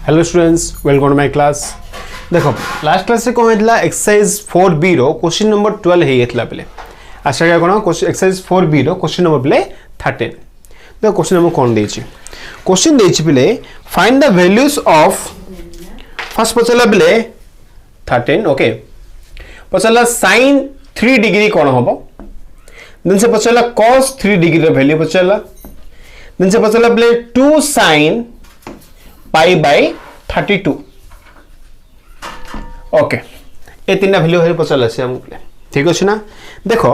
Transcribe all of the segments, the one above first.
Hello students, welcome to my class. देखो last class से कौन होता एक्सरसाइज 4b रो क्वेश्चन नंबर 12 हे येतला पले आशा क्या कोन एक्सरसाइज 4b रो क्वेश्चन नंबर पले 13। देखो क्वेश्चन नंबर कौन देछि, क्वेश्चन देछि पले find the values of first पचला पले 13। ओके, पचला sin 3 डिग्री कोन होबो, देन से पचला cos 3 डिग्री रो वैल्यू पचला, देन से पचला पले 2 sin पाई बाय 32। ओके, ए तीन वैल्यू हे पचला से हमको ठीक अछि ना। देखो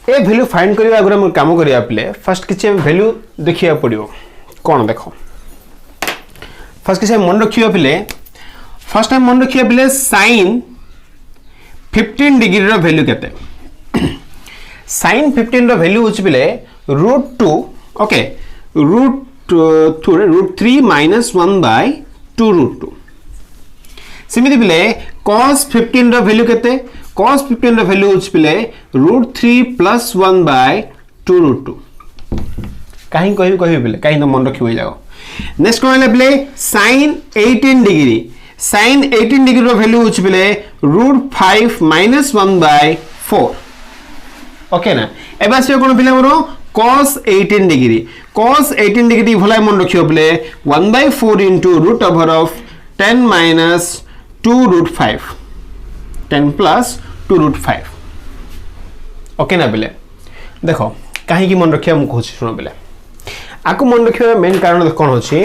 ए वैल्यू फाइंड करबा अगर हम काम करिया पले फर्स्ट किछ वैल्यू देखिया पड़ियो कोन। देखो फर्स्ट किछ मन रखियो पले, फर्स्ट टाइम मन रखियो पले sin 15 डिग्री रो वैल्यू केते। sin 15 रो वैल्यू होछ पले √2। Okay, √3 minus 1 by 2√2। सिमिति पिले cos 15 रो वैल्यू केते, cos 15 रो वैल्यू होछ पिले √3 plus 1 by 2√2। काहे कहि पिले काहे तो मन रखिबो जाओ। नेक्स्ट कोन पिले sin 18 डिग्री, sin 18 डिग्री रो वैल्यू होछ पिले √5 minus 1 by 4। ओके ना, एबा से कोन पिले मोरो cos 18 डिग्री, cos 18 डिग्री भला मन रखियो पले 1/4 into root over of 10 minus 2√5, 10 plus 2√5। Okay ना पले देखो काहे की मन रखिया हम कहछ सुनो पले आको मन रखिया मेन कारण कोन होछि।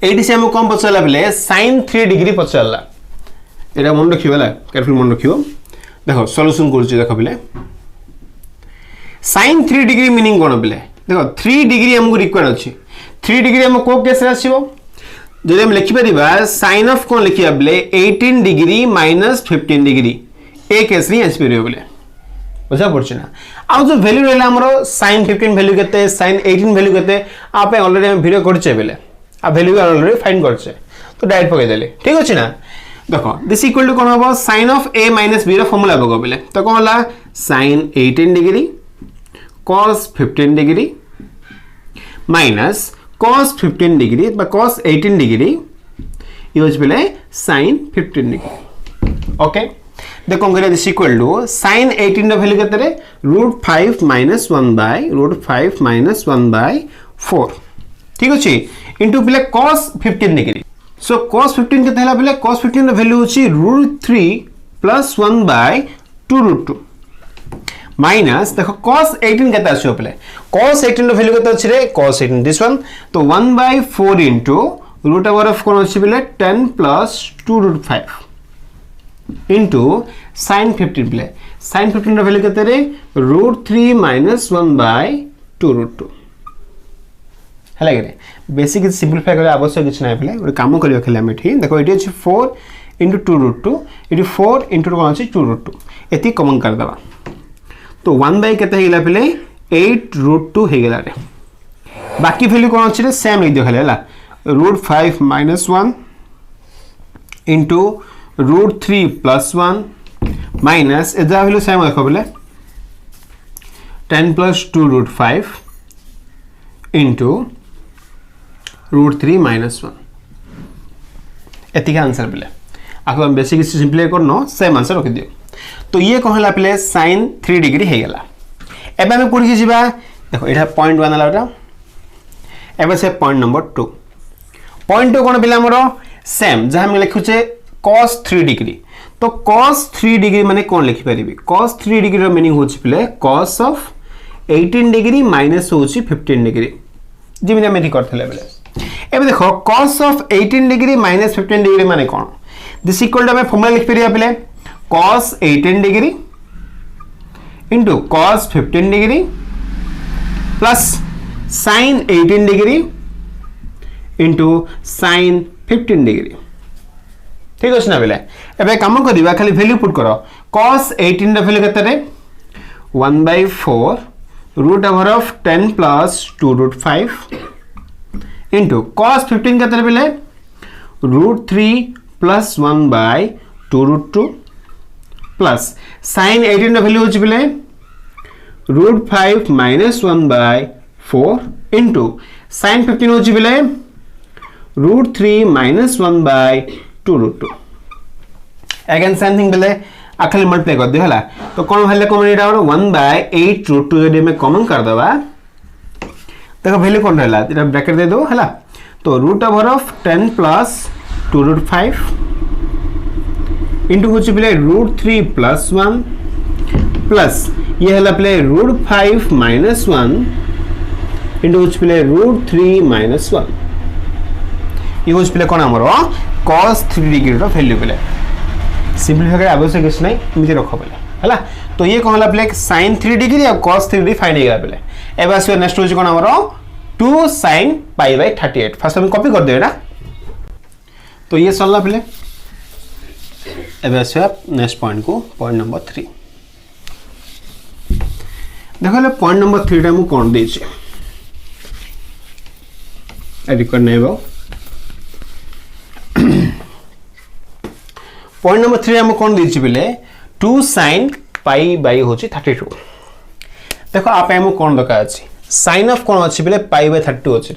एडी से हम कम पचला पले sin 3 डिग्री पचला, एटा मन रखियो होला, केयरफुल मन रखियो। देखो सॉल्यूशन करछि, देखो पले sin 3 डिग्री मीनिंग कोन पले, देखो 3 डिग्री हमको रिक्वायर्ड अछि। 3 डिग्री हम को केस आसीबो, जदि हम लिखि परिबा sin ऑफ कोन लिखिया बले 18 डिग्री माइनस 15 डिग्री, ए केस री आसी परिबो बले बुझा पड़छ ना। आ जो वैल्यू रहला हमरो sin 15 वैल्यू केते, sin 18 वैल्यू केते आपे ऑलरेडी हम वीडियो करछे बले आ वैल्यू ऑलरेडी फाइंड करछे, तो डायरेक्ट पके देले ठीक अछि ना। देखो दिस इक्वल टू कोन होबो sin of a minus b रो फार्मूला बगो बले, तो कोन होला sin 18 degree cos 15 degree minus cos 15 degree बा cos 18 डिग्री यूज पले sin 15 डिग्री। ओके, देखो करे दिस इक्वल टू sin 18 रो वैल्यू केते रे √5 minus 1 by √5 minus 1 by 4 ठीक अछि इनटू पले cos 15 डिग्री। सो cos 15 केते हला पले cos 15 रो वैल्यू अछि √3 plus 1 by 2√2 माइनस देखो cos 18 केते आछो पले, cos 18 रो वैल्यू केते अछि रे cos 18 दिस वन, तो 1/4 इनटू रूट ओवर ऑफ कोन अछि पले 10 plus 2√5 इनटू sin 15 पले, sin 15 रो वैल्यू केते रे √3 minus 1 by 2√2 हला गरे। बेसिक सिंपलीफाई करे आवश्यक किछ नै पले, ओर काम करियो खेले हम एठी देखो एठी अछि 4 into 2√2, एठी 4 into कोन अछि 2√2, एती कॉमन कर दबा तो 1 बाय केते हेला पले 8√2 हे गेला रे। बाकी वैल्यू कोन अछि रे सेम लिख दियो खाली हला √5 minus 1 into √3 plus 1 माइनस एजा वैल्यू सेम देखो पले 10 plus 2√5 into √3 minus 1 एती का आंसर पले। आको हम बेसिक सिंपलीफाई करनो सेम आंसर रख दियो, तो ये कहला पले sin 3 डिग्री हे गेला। एबे हम पढि जिबा, देखो एटा पॉइंट 1 आला, एबे से पॉइंट नंबर 2। पॉइंट 2 कोन पिला हमरो सेम जहा हम लिखु छे cos 3 डिग्री, तो cos 3 डिग्री माने कोन लिखि परिबी, cos 3 डिग्री रो मीनिंग होछि पले cos ऑफ 18 डिग्री माइनस होछि 15 डिग्री, जिमे हम एथि करथले बेले। एबे देखो cos of 18 degree minus 15 degree माने कोन, दिस इक्वल टू हम फार्मूला लिखि परिया पले cos 18 degree into cos 15 degree plus sin 18 degree into sin 15 degree ठीक अछि ना बेले। एबे काम करिबा खाली वैल्यू पुट करो, cos 18 रो वैल्यू केते रे 1/4 root over of 10 plus 2√5 into cos 15 केते रे बेले √3 plus 1 by 2√2 plus sin 18 रो वैल्यू होछि बेले √5 minus 1 by 4 into sin 15 होछि बेले √3 - 1/2 √2 अगेन सेम थिंग बेले आखिर मल्टीप्लाई कर दियो हला तो कोन भले कॉमन एटा 1/8 √2 जदि मैं कॉमन कर दबा देखो वैल्यू कोन रहला एटा ब्रैकेट दे दो हला तो √10 + 2√5 इनटू होची प्ले √3 + 1 प्लस ये हला प्ले √5 - 1 इनटू होची प्ले √3 - 1 ये होची प्ले कोन हमरो cos 3 डिग्री रो वैल्यू प्ले सिंपलीफाई कर आवश्यक किछ नै इमिति रखो प्ले हला तो ये कोन हला प्ले sin 3 डिग्री और cos 3 डिग्री फाइंड हेगा प्ले एबा से नेक्स्ट होची कोन हमरो 2 sin π/38 फर्स्ट हम कॉपी कर दे ना तो ये सल्ला प्ले एबा से नेक्स्ट पॉइंट को पॉइंट नंबर 3 देखो ले पॉइंट नंबर 3 टा मु कोन देछि ए रिकॉर्ड नै बा पॉइंट नंबर 3 हम कोन देछि बेले 2 sin π/ होछि 32 देखो आप हम कोन दका अछि sin ऑफ कोन अछि बेले π/32 अछि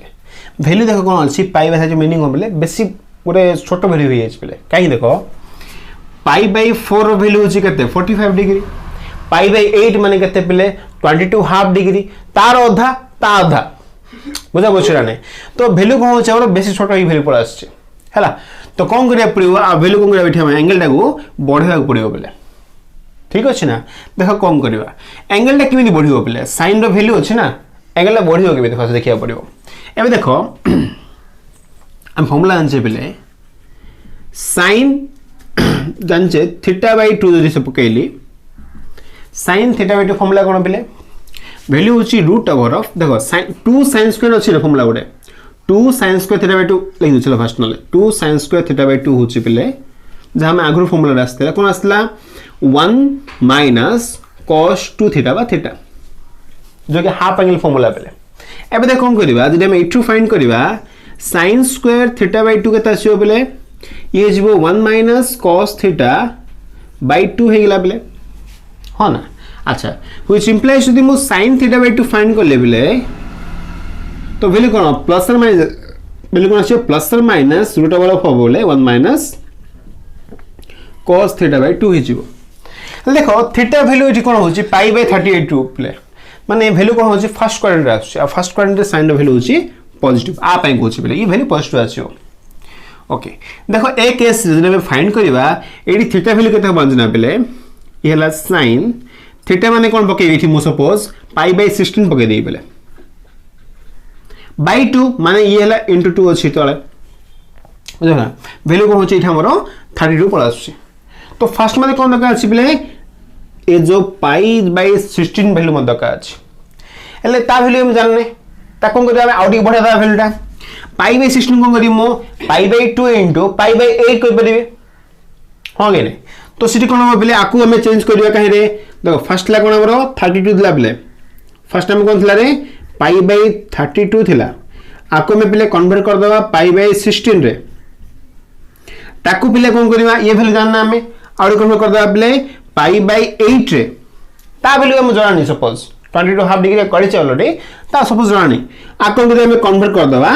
वैल्यू देखो कोन अछि π/32 मीनिंग हो बेले बेसी गोटे छोट वैल्यू होई अछि बेले काई देखो π/4 रो वैल्यू होछि केते 45 डिग्री π/8 माने केते बेले 22 हाफ डिग्री तार आधा ता आधा बुझा बछरा नै तो वैल्यू कोन होछि और बेसी छोट ही वैल्यू पड़ आछि हैला तो कौन करिया पड़िबो आ वैल्यू कोन करिया बैठा एंगल टा को बढ़ेबा पड़िबो बेले ठीक अछि ना देखो कम करबा एंगल टा किमिति बढ़िबो बेले sin रो वैल्यू अछि ना एंगल टा बढ़िबो के देखो देखिया पड़िबो एबे देखो हम फार्मूला आनछे बेले sin जानछे θ/2 जदि से पकेली sin θ/2 फार्मूला कोन बेले वैल्यू होछि √ओवर ऑफ देखो sin 2 sin स्क्वायर अछि ना फार्मूला गोटे 2 sin स्क्वायर θ/2 लिख दो चलो फर्स्ट नले 2 sin स्क्वायर θ/2 होछि बेले जहां में आगु फार्मूला रास्ते कोन आसला 1 - cos 2θ/θ जो कि हाफ एंगल फार्मूला बेले एबे देख कोन करबा जदि हम इटू फाइंड करबा sin स्क्वायर θ/2 केता आसीबो बेले ये जीवो 1 - cos θ/2 हे गेला बेले हां ना अच्छा व्हिच इंप्लाइज यदि मु sin θ/2 फाइंड कर ले बेले तो वैल्यू कोन प्लस और माइनस वैल्यू कोन आछे प्लस और माइनस √ओवर ऑफ बोले 1 - cos θ/2 हे जीवो देखो थीटा वैल्यू एठी कोन होची π/38 प्ले माने वैल्यू कोन होची फर्स्ट क्वाड्रेंट आछे आ फर्स्ट क्वाड्रेंट sin रो वैल्यू होची पॉजिटिव आ पई होची बेले ये वैल्यू पॉजिटिव आछो ओके देखो ए केस जने में फाइंड करबा एठी थीटा वैल्यू केते बंजना बेले ये हला sin थीटा माने कोन पके एठी मो सपोज π/16 पके देई बेले by 2 माने ये हला into 2 अछि तळे बुझला वैल्यू कोन होछि एठा हमरो 32 पड़ आछी तो फर्स्ट माने कोन दका अछि बेले ए जो π/16 वैल्यू म दका अछि एले ता वैल्यू हम जानने ता कोन करिया आउट बढ़ा दा वैल्यू टा π/16 कोन करी मो π/2 into π/8 कोइ परिबे हो गेले तो सिटी कोन हम बेले आकु हमें चेंज करिया काहे रे देखो फर्स्ट ला कोन हमरो 32 दिला बेले फर्स्ट टाइम कोन थिला रे π/32 थिला आको में पहले कन्वर्ट कर दवा π/16 रे ताकू पहले कोन करबा ये वैल्यू जानना हमें और कन्वर्ट कर दवा पहले π/8 रे ता वैल्यू हम जाना नहीं सपोज 22 हाफ डिग्री करि छ ऑलरेडी ता सपोज जाना नहीं आको में हमें कन्वर्ट कर दवा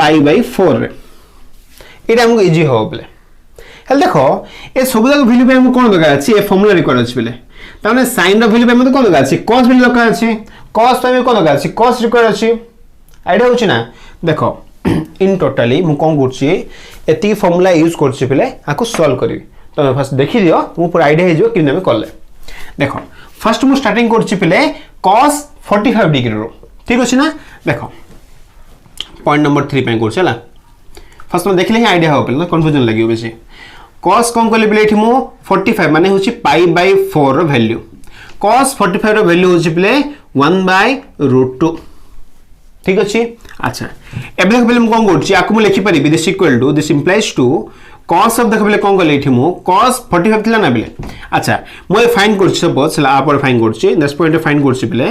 π/4 रे एटा हमको इजी हो पहले हेल देखो ए सब जाक वैल्यू पे हम कोन दगा अछि ए फार्मूला रिकॉर्ड अछि पहले ताने sin रो वैल्यू पे हम कोन दगा अछि cos वैल्यू दगा अछि cos पे कोन दगा अछि cos रिकॉर्ड अछि आइडिया होछि ना देखो इन टोटली मु कोन करछि एती फार्मूला यूज करछि पहले आको सॉल्व करी तो फर्स्ट देखि दियो मु पूरा आइडिया हे जो कि हम करले देखो फर्स्ट मु स्टार्टिंग करछि पहले cos 45 डिग्री रो ठीक अछि ना देखो पॉइंट नंबर 3 पे करछि हला फर्स्ट में देखले ही आइडिया हो पहले कंफ्यूजन लागियो बेसी cos कोन करले पहले एठी मु 45 माने होछि π/4 रो वैल्यू cos 45 रो वैल्यू होछि पहले 1/√2 ठीक अछि अच्छा एबे देख पहले मु कोन करछि आकु मु लिखि परिबि this equal to this implies to cos of देख पहले कोन करले एठी मु cos 45 थिला ना पहले अच्छा मु ए फाइंड करछि सपोज ला आप फाइंड करछि नेक्स्ट पॉइंट फाइंड करछि पहले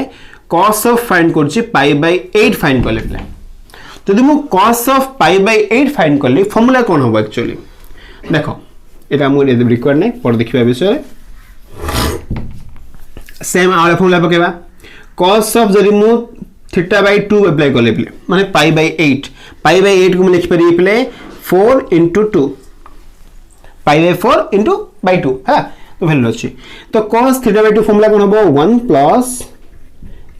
cos ऑफ फाइंड करछि π/8 फाइंड करले पहले जदि मु cos ऑफ π/8 फाइंड करली फार्मूला कोन होबा एक्चुअली देखो एटा मु रिकॉर्ड नै पर देखिबा विषय सेम आले फार्मूला पकेबा cos ऑफ जदि मु थीटा बाय 2 अप्लाई कले प्ले माने पाई बाय 8 को मैं लिख पारी play 4 into 2 pi by 4 into by 2 हां तो वैल्यू अछि तो cos थीटा बाय 2 फार्मूला कोन हो 1 plus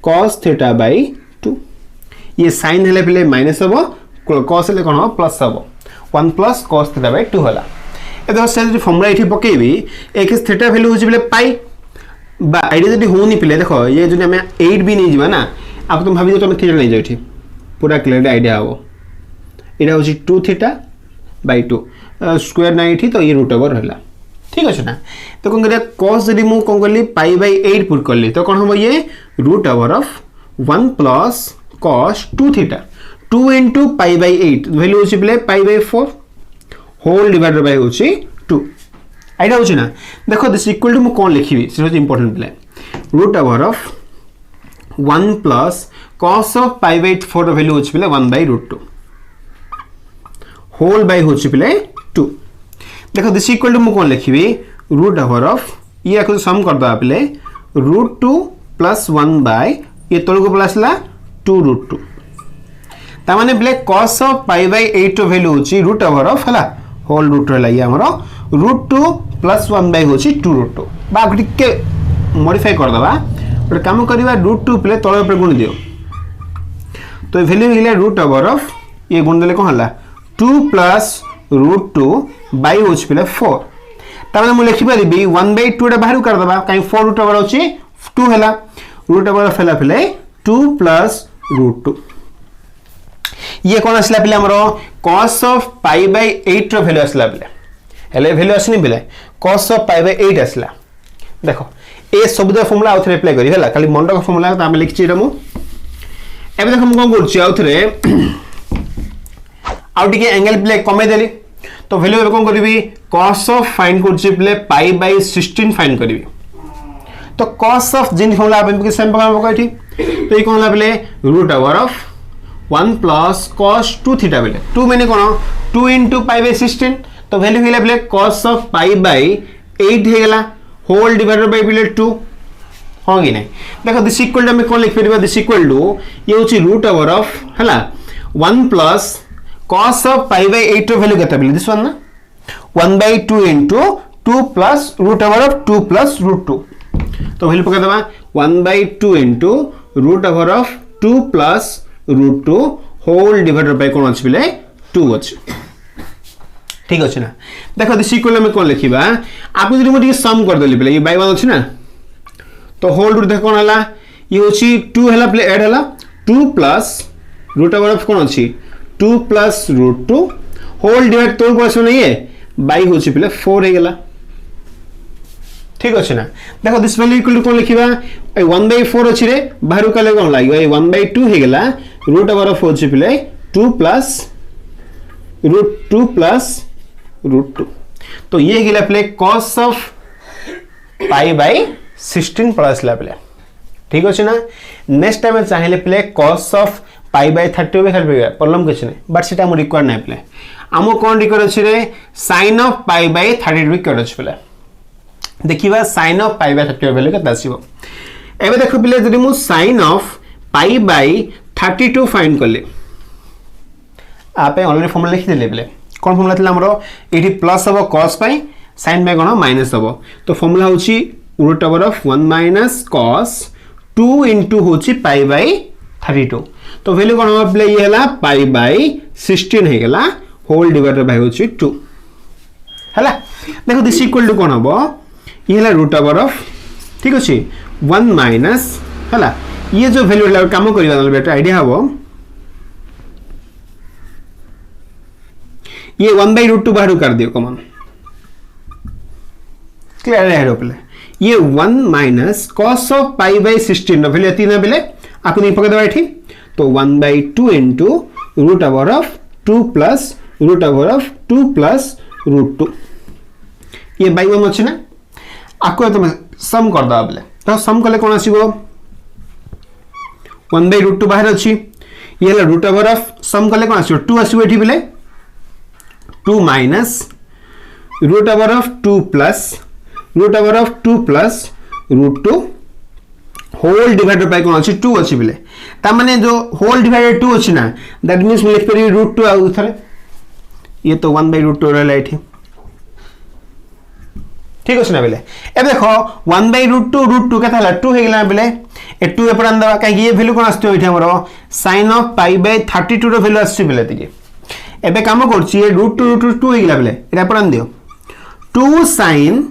cos थीटा बाय 2 ये sin हेले प्ले माइनस हो cos हेले कोन हो प्लस हो 1 plus cos थीटा बाय 2 होला ए देखो से जे फार्मूला इठी पकेबी x थीटा वैल्यू होछि प्ले पाई बा आइडिया जदी होनी प्ले देखो ये जदी हमें 8 भी नहीं जीवा ना आप तुम भाभी तुम थीटा नहीं जाओ इठी पूरा क्लियर आइडिया हो एटा होछि 2 थीटा बाय 2 स्क्वायर नहीं थी तो ये रूट ओवर होला ठीक अछि ना तो कोन करिया cos जदी मु कोन करली पाई बाय 8 पुट करली तो कोन हो ये root over of 1 plus cos 2 theta 2 into pi by 8 value होछि प्ले pi by 4 whole divided by होछि 2 आइडिया होछि ना देखो दिस इक्वल टू मु कोन लिखिबी से होछि इंपोर्टेंट प्ले root over of 1 plus cos of pi by 4 value होछि प्ले 1 बाय रूट 2 होल बाय होछि प्ले 2 देखो दिस इक्वल टू मु कोन लिखिबी रूट ओवर ऑफ ये को सम कर दबा प्ले रूट 2 प्लस 1 बाय ये तळ को प्लसला 2 रूट 2 ता माने प्ले cos of pi by 8 value होछि रूट ओवर ऑफ हला होल रूट हला ये हमरो रूट 2 प्लस 1 बाय होछि 2 रूट 2 बा टिके मॉडिफाई कर दबा और काम करबा रूट 2 प्ले तळ ऊपर गुण दियो तो वैल्यू हिला रूट ओवर ऑफ ये गुण देले कोन हला 2 plus root 2 by होछि प्ले 4 ता माने मु लिखि परिबी 1 by 2 रे बाहर कर दबा काई 4 रूट ओवर होछि 2 हला रूट ओवर फेला प्ले 2 plus root 2 ये कोन असला प्ले हमरो cos of pi by 8 रो वैल्यू असला प्ले हेले वैल्यू असनी प्ले cos of pi by 8 असला देखो ए शब्द फार्मूला आउथरे अप्लाई करी हला खाली मंडक फार्मूला त हम लिखछि रे मु एबे देखो हम कोन करछि आउथरे आउ टिके एंगल प्ले कमे देली तो वैल्यू ए कोन करबी cos ऑफ फाइंड करछि प्ले पाई बाय 16 फाइंड करबी तो cos ऑफ जिन फार्मूला अपन के सेम प्रकार को एठी तो ई कोन ला प्ले root over of 1 plus cos 2 theta प्ले 2 माने कोन 2 into पाई बाय 16 तो वैल्यू हिला play cos of pi by 8 हे गेला होल डिवाइडेड बाय प्ले 2 हो कि नहीं देखो दिस इक्वल टू हम कोन लिख परबा दिस इक्वल टू ये होची रूट ओवर ऑफ हला 1 plus cos of pi by 8 रो वैल्यू केता बिले दिस वन ना 1 by 2 into 2 plus root over of 2 plus root 2 तो वैल्यू पका दबा 1 by 2 into root over of 2 plus root 2 whole divided by कोन अछि बिले 2 अछि ठीक अछि ना देखो दिस इक्वल में कोन लिखिबा आपु जदि मोटी सम कर देली बिले ये by 1 अछि ना तो होल रूट देखो कोन हला ये होछि 2 हला प्ले ऐड हला 2 plus root over of कोन अछि 2 plus root 2 whole divide तो को नहीं है बाई होछि प्ले 4 हे गेला ठीक अछि ना देखो दिस वैल्यू इक्वल टू कोन लिखिबा 1 by 4 अछि रे बाहर कले कोन लागियो 1 by 2 हे गेला रूट ओवर ऑफ होछि प्ले 2 plus root 2 तो ये गेला प्ले cos of pi by 16 plus ला प्ले ठीक अछि ना नेक्स्ट टाइम चाहिले प्ले cos ऑफ पाई बाय 30 भी हेल्प होगा प्रॉब्लम कुछ नहीं बट सेटा हम रिक्वायर नहीं प्ले हमो कोन रिक्वायर अछि रे sin of pi by 30 require अछि प्ले देखिबा sin of pi by 30 value केता आसीबो एबे देखो प्ले जदि मु sin of pi by 32 find करले आपे ऑलरेडी फार्मूला लिख देले प्ले कोन फार्मूला थिला हमरो एठी प्लस होबो cos पाई sin बाय कोन माइनस होबो तो फार्मूला होची root over of 1 minus cos 2 into होची पाई बाय 32 तो वैल्यू कोन हम प्ले ये हला पाई बाय 16 हे गेला होल डिवाइडेड बाय होची 2 हला देखो दिस इक्वल टू कोन हबो ये हला रूट ओवर ऑफ ठीक अछि 1 माइनस हला ये जो वैल्यू ला काम करिबा बेटा आईडिया हबो ये 1 बाय रूट 2 बाहर कर दियो कॉमन क्लियर है रो प्ले ये 1 minus cos of pi by 16 value 3 बेले आपको नहीं पकड़ दबा एठी तो 1 by 2 into root over of 2 plus root over of 2 plus root 2 ये by 1 अछि ना आको तुम सम कर दबा बले तो सम कले कोन आसीबो 1 by root 2 बाहर अछि ये ला root over of सम कले कोन आसीबो 2 आसीबो एठी बले 2 minus root over of 2 plus root over of 2 plus root 2 whole divided by कोन अछि 2 अछि बिले ता माने जो होल डिवाइडेड 2 अछि ना दैट मींस मैं लिख परिबी √2 आ उथरे ये तो 1/√2 रहला एठी ठीक अछि ना बिले ए देखो 1/√2 केता हला 2 हे गेला बिले ए 2 एपर अंदर का ये वैल्यू कोन आस्तो एठी हमरो sin of π/32 रो वैल्यू आछि बिले तिके एबे काम करछि ये √2 हे गेला बिले एटा पर दियो 2 sin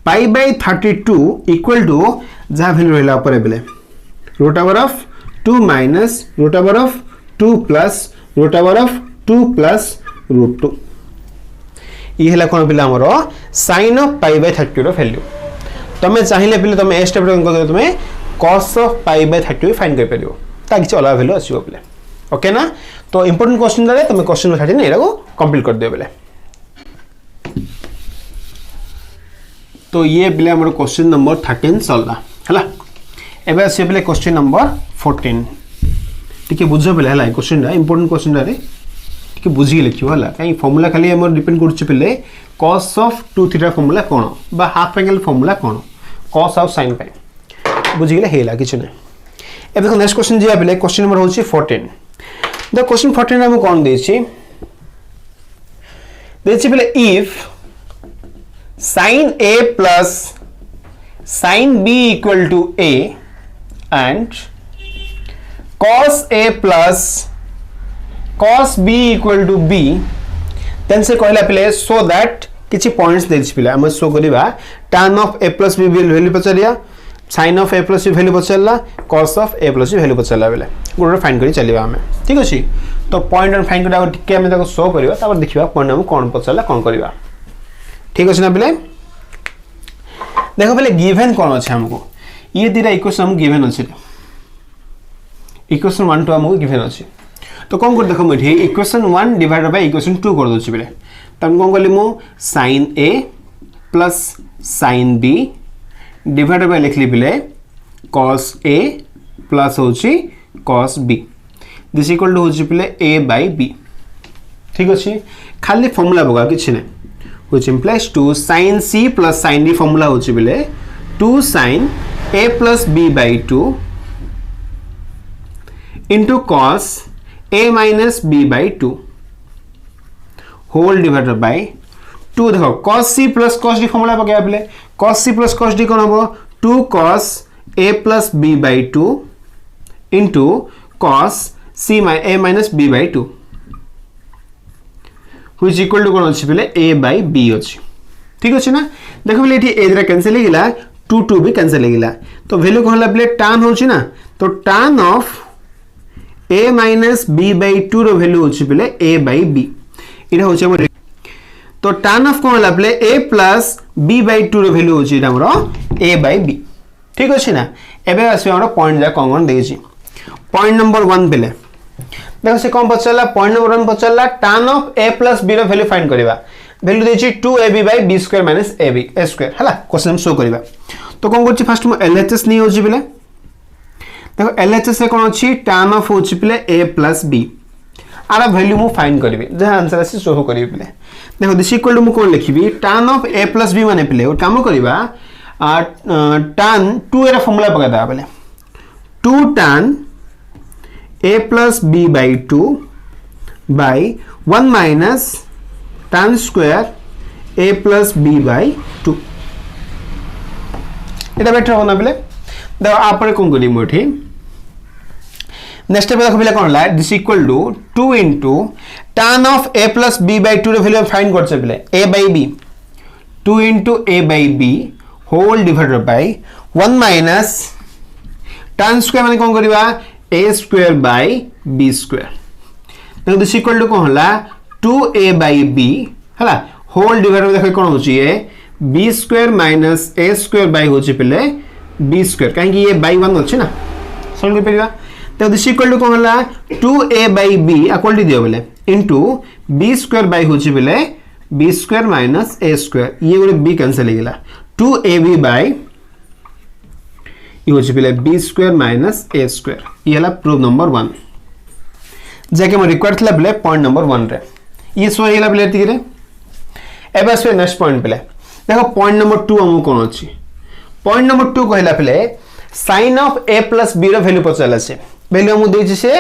π/32 इक्वल टू जा वैल्यू रहला ऊपर बिले √2 minus √2 plus √2 plus √2 ये हला कोन बिले हमरो sin of π/32 रो वैल्यू तमे चाहिले बिले तमे ए स्टेप रो कर तमे cos of π/32 फाइंड कर परियो ता किछ अलग वैल्यू आसीबो बिले ओके ना तो इंपोर्टेंट क्वेश्चन रे तमे क्वेश्चन छाडी ने एराको कंप्लीट कर दियो बिले तो ये बिले हमरो क्वेश्चन नंबर 13 सल्ला हला एबे से बिले क्वेश्चन नंबर 14 टिके बुझो बिले हला क्वेश्चन रा इंपोर्टेंट क्वेश्चन रे टिके बुझी लिखियो हला काई फार्मूला खाली हमर डिपेंड करछ बिले cos of 2 थीटा फार्मूला कोन बा हाफ एंगल फार्मूला कोन cos और sin पाई बुझी गेले हेला किछ नै एबे देखो नेक्स्ट क्वेश्चन जिया बिले क्वेश्चन नंबर होची 14 द क्वेश्चन 14 रे हम कोन देछि बिले if sin a plus sin b equal to a and cos a plus cos b equal to b then से कहला पिले so that किछि पॉइंट्स देछि पिले हम शो करिबा tan of a plus b value पचरिया sin of a plus b value पचरला cos of a plus b value पचरला बेले गोटे फाइंड करी चलिबा हम ठीक अछि तो पॉइंट और फाइंड करबा टिके हम ताको शो करिबा तापर देखिबा पॉइंट हम कोन पचरला कोन करिबा ठीक अछि ना बेले देखो पहले गिवन कौन अच्छे हमको ये दिरा इक्वेशन हम गिवन अच्छे इक्वेशन 1 टू हमको गिवन अच्छे तो कौन कर देखो मुझे इक्वेशन 1 डिवाइडेड बाय इक्वेशन 2 कर दोछि बेले तम कौन करली मु sin a plus sin b divided by लिखली बेले cos a प्लस होछि cos b this equal to होछि बेले a बाय b ठीक अछि खाली फार्मूला बगा किछ नै which implies 2 sin c plus sin d formula होछि बिले 2 sin a plus b by 2 into cos a minus b by 2 whole divided by 2 देखो cos c plus cos d formula पके बिले cos c plus cos d कोन हो 2 cos a plus b by 2 into cos c a minus b by 2 which equal to कोन अछि बेले a by b अछि ठीक अछि ना देखो बेले एठी a जरा कैंसिल हे गेला 2 भी कैंसिल हे गेला तो वैल्यू कोन हला बेले tan होछि ना तो tan of a minus b by 2 रो वैल्यू होछि बेले a by b इरा होछि हमर तो tan of कोन हला बेले a plus b by 2 रो वैल्यू होछि इरा हमरो a by b ठीक अछि ना एबे आसी हमरो पॉइंट जा कोन देछि पॉइंट नंबर 1 बेले देखो से कौन पचला पॉइंट नंबर 1 पचला tan of a plus b रो वैल्यू फाइंड करबा वैल्यू देछि 2ab by b square minus ab a square हला क्वेश्चन हम शो करबा तो कोन करछि फर्स्ट हम LHS नै होछि बिले देखो LHS से कोन अछि tan of होछि बिले a plus b आरा वैल्यू मु फाइंड करबी जे आंसर अछि शो करबी बिले देखो दिस इक्वल टू मु कोन लिखिबी tan of a plus b माने बिले काम करबा tan 2 एरा फार्मूला पका दा बिले 2 tan a plus b by 2 by 1 minus tan square a plus b by 2 এটা বেটার হবে না বলে দেখো আপরে কোন করি মোটি नेक्स्ट स्टेप देखो बिले कोन ला this equal to 2 into tan of a plus b by 2 रे वैल्यू फाइंड करछे बिले a by b 2 into a by b whole divided by 1 minus tan square माने कोन करबा a square by b square देखो दिस इक्वल टू कोन हला 2a by b हला whole divide देखो कोन होची ए b square minus a square by होची पले b square काहे कि ये by 1 होची ना सॉल्व कर परिबा तो दिस इक्वल टू कोन हला 2a by b equal to दियो बले इनटू b square by होची पले b square minus a square ये गोरे b कैंसिल हो गेला 2ab by ये होची पले b square minus a square ये हला प्रूफ नंबर 1 जेके म रिक्वायर्ड थला बले पॉइंट नंबर 1 रे ये सो हेला बले तिरे एबे नेक्स्ट पॉइंट पले देखो पॉइंट नंबर 2 हम कोन अछि पॉइंट नंबर 2 कहला पले sin of a plus b ର ভ্যালু পচাল আছে ভ্যালু আমি দেইছি সে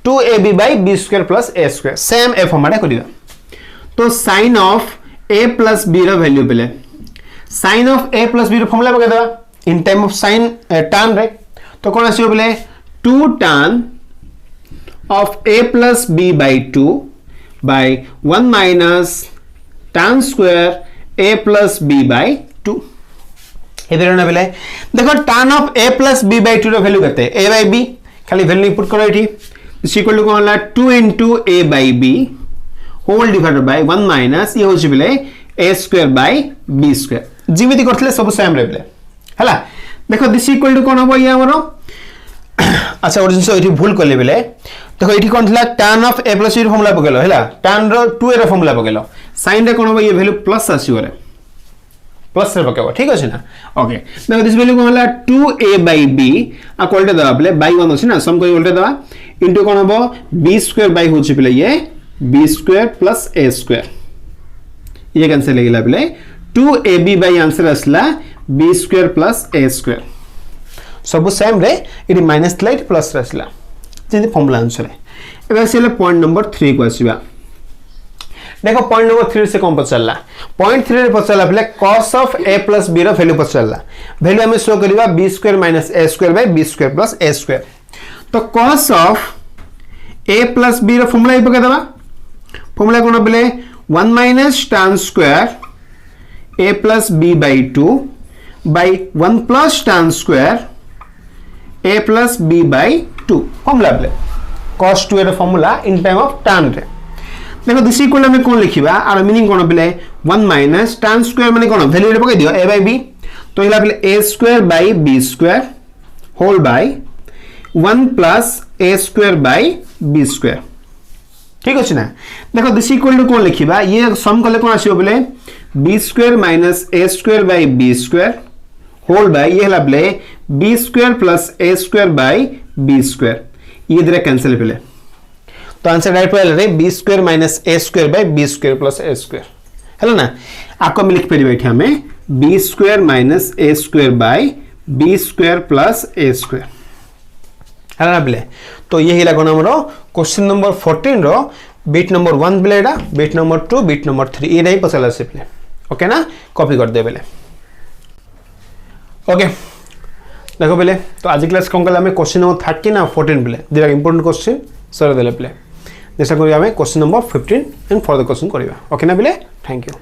2ab by b square plus a square same a ফর্মাটে করিবা তো sin of a plus b ର ভ্যালু পেলে sin of a plus b ର ফর্মুলা পকাই দেবা in time of sin tan রে তো কোন আসিব বলে 2 tan of a plus b by 2 by 1 minus tan square a plus b by 2 इधर ना बेले देखो tan of a plus b by 2 रो वैल्यू करते a by b खाली वैल्यू इनपुट करो एठी इज इक्वल टू कोन ला 2 into a by b whole divided by 1 minus ये होची बेले a square by b square जिमिति करथले सब सेम रे बेले हला देखो दिस इक्वल टू कोन हो ये हमरो अच्छा और जिंस एठी भूल करले बेले देखो एठी कोन थला tan of a plus b रो फार्मूला पकेलो हला tan रो 2a रो फार्मूला पकेलो sin रे कोन हो ये वैल्यू प्लस आसीओ रे प्लस रे पकेबो ठीक अछि ना ओके देखो दिस वैल्यू कोन होला 2a by b आ कोल्टे दबा पले by 1 अछि ना सम कोइ उल्टे दबा इनटू कोन हबो b square by होछि पले ये b square plus a square ये कैंसिल हो गेला पले 2ab by आंसर असला b square plus a square सब सेम रे इडी माइनस लाइट प्लस रसला जे फॉर्मूला आंसर है एबे से पॉइंट नंबर 3 को आसीबा देखो पॉइंट नंबर 3 से कौन पचलला पॉइंट 3 रे पचलला पले cos of a plus b रो वैल्यू पचलला वैल्यू हमें शो करबा b square minus a square by b square plus a square तो cos of a plus b रो फार्मूला ही पके देबा फार्मूला कोन बले 1 minus tan square a plus b by 2 by 1 plus tan square a plus b by 2 formula बले cos 2 रो formula in terms of tan रे देखो दिस इक्वल में कोन लिखिबा आर मीनिंग कोन बेले 1 माइनस tan स्क्वायर माने कोन वैल्यू रे पके दियो a by b तो हिला बेले a square by b square whole by 1 plus a square by b square ठीक अछि ना देखो दिस इक्वल टू कोन लिखिबा ये सम करले कोन आसीबो बेले b square minus a square by b square whole by ये हिला बेले b square plus a square by b square ये इधर कैंसिल बेले तो आंसर राइट पहले रे b square minus a square by b square plus a square हैला ना आको में लिख परिबे एठी हमें b square minus a square by b square plus a square हैला ना बेले तो ये हिला कोन हमरो क्वेश्चन नंबर 14 रो बिट नंबर 1 बेले एटा बिट नंबर 2 बिट नंबर 3 ए नहीं पसला से बेले ओके ना कॉपी कर दे बेले ओके देखो बेले तो आज क्लास कोन कला में क्वेश्चन नंबर 13 ना 14 बेले दिरा इंपोर्टेंट क्वेश्चन सर देले बेले जैसा करिया हमें question number 15 and further question करिया ओके ना बेले थैंक यू।